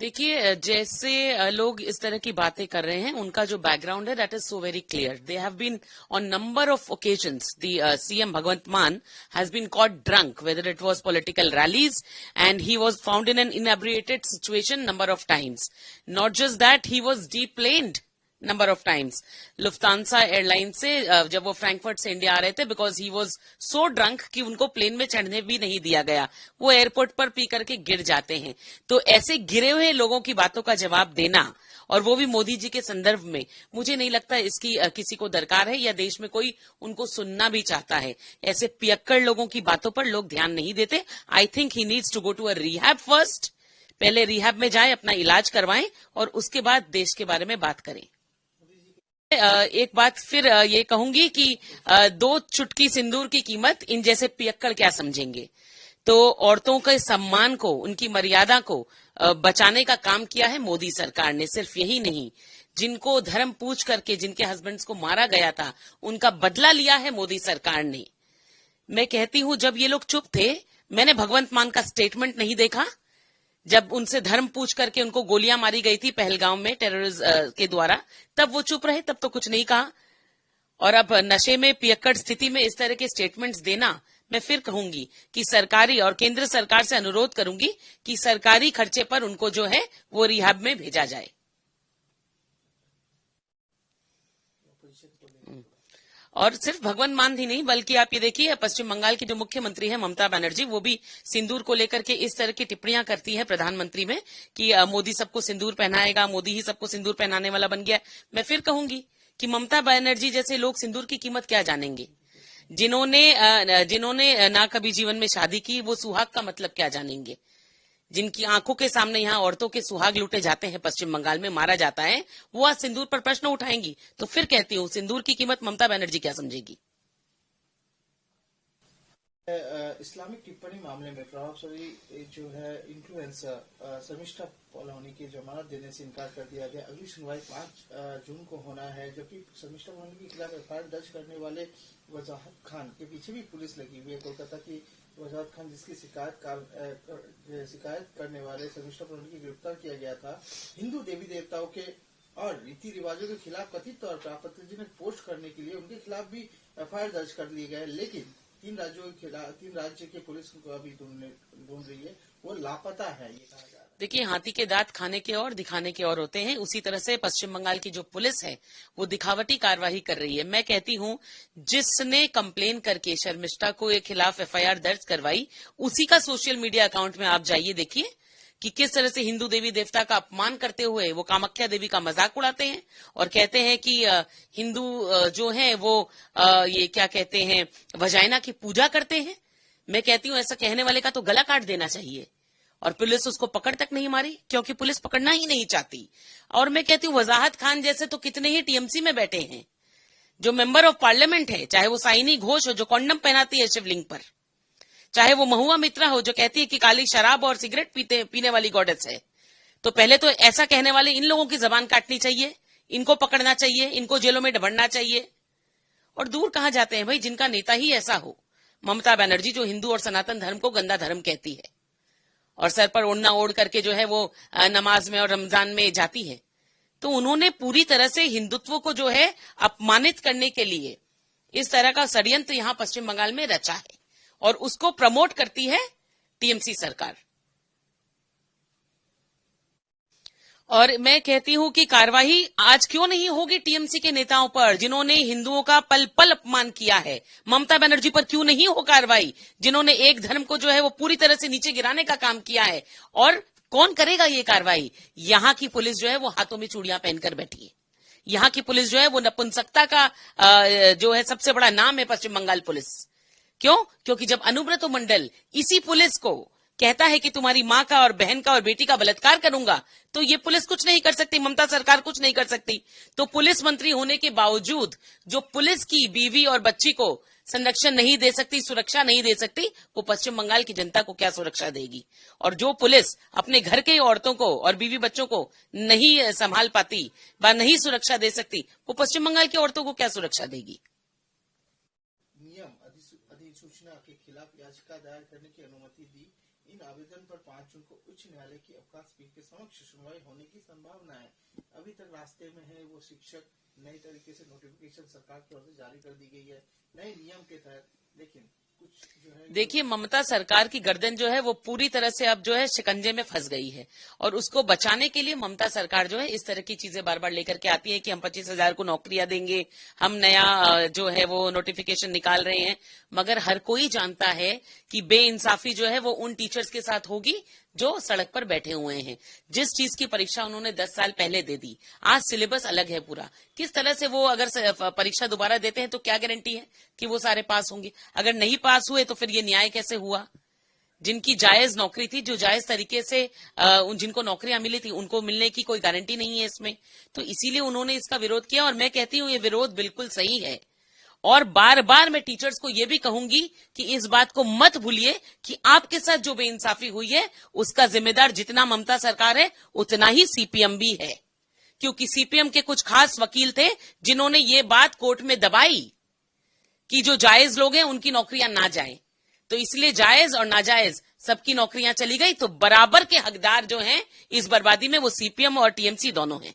देखिए, जैसे लोग इस तरह की बातें कर रहे हैं, उनका जो बैकग्राउंड है that is so very clear. They have been on number of occasions. The CM Bhagwant Mann has been caught drunk, whether it was political rallies, and he was found in an inebriated situation number of times. Not just that, he was deplaned number of times Lufthansa airline से जब वो Frankfurt से India आ रहे थे, because he was so drunk कि उनको plane में चढ़ने भी नहीं दिया गया. वो एयरपोर्ट पर पी करके गिर जाते हैं. तो ऐसे गिरे हुए लोगों की बातों का जवाब देना, और वो भी मोदी जी के संदर्भ में, मुझे नहीं लगता इसकी किसी को दरकार है या देश में कोई उनको सुनना भी चाहता है. ऐसे पियक्कड़ लोगों की बातों पर लोग ध्यान नहीं देते. I think he needs to go to a rehab first. पहले रिहैब में जाए, अपना इलाज करवाएं, और उसके बाद देश के बारे में बात करें. एक बात फिर ये कहूंगी कि 2 चुटकी सिंदूर की कीमत इन जैसे पियक्कड़ क्या समझेंगे. तो औरतों के सम्मान को, उनकी मर्यादा को बचाने का काम किया है मोदी सरकार ने. सिर्फ यही नहीं, जिनको धर्म पूछ करके जिनके हस्बैंड्स को मारा गया था, उनका बदला लिया है मोदी सरकार ने. मैं कहती हूं, जब ये लोग चुप थे, मैंने भगवंत मान का स्टेटमेंट नहीं देखा. जब उनसे धर्म पूछ करके उनको गोलियां मारी गई थी पहलगांव में टेररिज्म के द्वारा, तब वो चुप रहे, तब तो कुछ नहीं कहा. और अब नशे में पियक्कड़ स्थिति में इस तरह के स्टेटमेंट्स देना, मैं फिर कहूंगी कि सरकारी और केंद्र सरकार से अनुरोध करूंगी कि सरकारी खर्चे पर उनको जो है वो रिहैब में भेजा जाए. और सिर्फ भगवंत मान ही नहीं, बल्कि आप ये देखिए, पश्चिम बंगाल की जो मुख्यमंत्री है ममता बनर्जी, वो भी सिंदूर को लेकर के इस तरह की टिप्पणियां करती है प्रधानमंत्री में कि मोदी सबको सिंदूर पहनाएगा, मोदी ही सबको सिंदूर पहनाने वाला बन गया. मैं फिर कहूंगी कि ममता बनर्जी जैसे लोग सिंदूर की कीमत क्या जानेंगे. जिन्होंने ना कभी जीवन में शादी की, वो सुहाग का मतलब क्या जानेंगे. जिनकी आंखों के सामने यहाँ औरतों के सुहाग लूटे जाते हैं, पश्चिम बंगाल में मारा जाता है, वो आज सिंदूर पर प्रश्न उठाएंगी. तो फिर कहती हूँ, सिंदूर की कीमत ममता बनर्जी क्या समझेगी. इस्लामिक टिप्पणी मामले में प्रभावशाली जो है इन्फ्लुएंसर शर्मिष्ठा पलोनी की जमानत देने से इनकार कर दिया गया. अगली सुनवाई 5 जून को होना है, जबकि शर्मिष्ठा पलोनी के खिलाफ एफआईआर दर्ज करने वाले वजाहत खान के पीछे भी पुलिस लगी हुई है. कोलकाता की वजाहत खान, जिसकी शिकायत करने वाले शर्मिष्ठा पलोनी की गिरफ्तार किया गया था, हिंदू देवी देवताओं के और रीति रिवाजों के खिलाफ कथित तौर पर आपत्तिजनक पोस्ट करने के लिए उनके खिलाफ भी एफआईआर दर्ज कर लिए गए. लेकिन 3 राज्य के पुलिस को अभी ढूंढ रही है, वो लापता है, ये कहा जा रहा है. देखिए, हाथी के दांत खाने के और दिखाने के और होते हैं. उसी तरह से पश्चिम बंगाल की जो पुलिस है, वो दिखावटी कार्रवाई कर रही है. मैं कहती हूं, जिसने कंप्लेन करके शर्मिष्ठा को के खिलाफ एफआईआर दर्ज करवाई, उसी का सोशल मीडिया अकाउंट में आप जाइए, देखिए कि किस तरह से हिंदू देवी देवता का अपमान करते हुए वो कामाख्या देवी का मजाक उड़ाते हैं और कहते हैं कि हिंदू जो है वो ये क्या कहते हैं, वजाइना की पूजा करते हैं. मैं कहती हूं, ऐसा कहने वाले का तो गला काट देना चाहिए. और पुलिस उसको पकड़ तक नहीं मारी, क्योंकि पुलिस पकड़ना ही नहीं चाहती. और मैं कहती हूं, वजाहत खान जैसे तो कितने ही टीएमसी में बैठे हैं, जो मेंबर ऑफ पार्लियामेंट है, चाहे वो साइनी घोष हो जो कॉन्डम पहनाती है शिवलिंग पर, चाहे वो महुआ मित्रा हो जो कहती है कि काली शराब और सिगरेट पीने वाली गॉडेस है. तो पहले तो ऐसा कहने वाले इन लोगों की जबान काटनी चाहिए, इनको पकड़ना चाहिए, इनको जेलों में ढबड़ना चाहिए. और दूर कहां जाते हैं भाई, जिनका नेता ही ऐसा हो. ममता बनर्जी जो हिंदू और सनातन धर्म को गंदा धर्म कहती है और सर पर ओढ़ना ओढ़ करके जो है वो नमाज में और रमजान में जाती है, तो उन्होंने पूरी तरह से हिंदुत्व को जो है अपमानित करने के लिए इस तरह का षड्यंत्र यहां पश्चिम बंगाल में रचा है, और उसको प्रमोट करती है टीएमसी सरकार. और मैं कहती हूं कि कार्रवाई आज क्यों नहीं होगी टीएमसी के नेताओं पर, जिन्होंने हिंदुओं का पल पल अपमान किया है. ममता बनर्जी पर क्यों नहीं हो कार्रवाई, जिन्होंने एक धर्म को जो है वो पूरी तरह से नीचे गिराने का काम किया है. और कौन करेगा ये कार्रवाई. यहां की पुलिस जो है वो हाथों में चूड़ियां पहनकर बैठी है. यहां की पुलिस जो है वो नपुंसकता का जो है सबसे बड़ा नाम है पश्चिम बंगाल पुलिस. क्यों? क्योंकि जब अनुब्रत मंडल इसी पुलिस को कहता है कि तुम्हारी मां का और बहन का और बेटी का बलात्कार करूंगा, तो ये पुलिस कुछ नहीं कर सकती, ममता सरकार कुछ नहीं कर सकती. तो पुलिस मंत्री होने के बावजूद जो पुलिस की बीवी और बच्ची को संरक्षण नहीं दे सकती, सुरक्षा नहीं दे सकती, वो पश्चिम बंगाल की जनता को क्या सुरक्षा देगी. और जो पुलिस अपने घर के औरतों को और बीवी बच्चों को नहीं संभाल पाती व नहीं सुरक्षा दे सकती, वो पश्चिम बंगाल की औरतों को क्या सुरक्षा देगी. नियम अधिसूचना के खिलाफ याचिका दायर करने की अनुमति दी. इन आवेदन पर 5 जून को उच्च न्यायालय की अवकाश पीठ के समक्ष सुनवाई होने की संभावना है। अभी तक रास्ते में है वो शिक्षक, नए तरीके से नोटिफिकेशन सरकार की ओर से जारी कर दी गई है नए नियम के तहत, लेकिन कुछ जो है देखिए, ममता सरकार की गर्दन जो है वो पूरी तरह से अब जो है शिकंजे में फंस गई है और उसको बचाने के लिए ममता सरकार जो है इस तरह की चीजें बार बार लेकर के आती है कि हम 25,000 को नौकरियां देंगे, हम नया जो है वो नोटिफिकेशन निकाल रहे हैं। मगर हर कोई जानता है कि बेइंसाफी जो है वो उन टीचर्स के साथ होगी जो सड़क पर बैठे हुए हैं। जिस चीज की परीक्षा उन्होंने 10 साल पहले दे दी, आज सिलेबस अलग है पूरा। किस तरह से वो अगर परीक्षा दोबारा देते हैं तो क्या गारंटी है कि वो सारे पास होंगे? अगर नहीं पास हुए तो फिर ये न्याय कैसे हुआ? जिनकी जायज नौकरी थी, जो जायज तरीके से जिनको नौकरियां मिली थी, उनको मिलने की कोई गारंटी नहीं है इसमें। तो इसीलिए उन्होंने इसका विरोध किया और मैं कहती हूं ये विरोध बिल्कुल सही है। और बार बार मैं टीचर्स को यह भी कहूंगी कि इस बात को मत भूलिए कि आपके साथ जो बेइंसाफी हुई है उसका जिम्मेदार जितना ममता सरकार है उतना ही सीपीएम भी है, क्योंकि सीपीएम के कुछ खास वकील थे जिन्होंने ये बात कोर्ट में दबाई कि जो जायज लोग हैं उनकी नौकरियां ना जाएं। तो इसलिए जायज और नाजायज सबकी नौकरियां चली गई, तो बराबर के हकदार जो हैं इस बर्बादी में वो सीपीएम और टीएमसी दोनों हैं।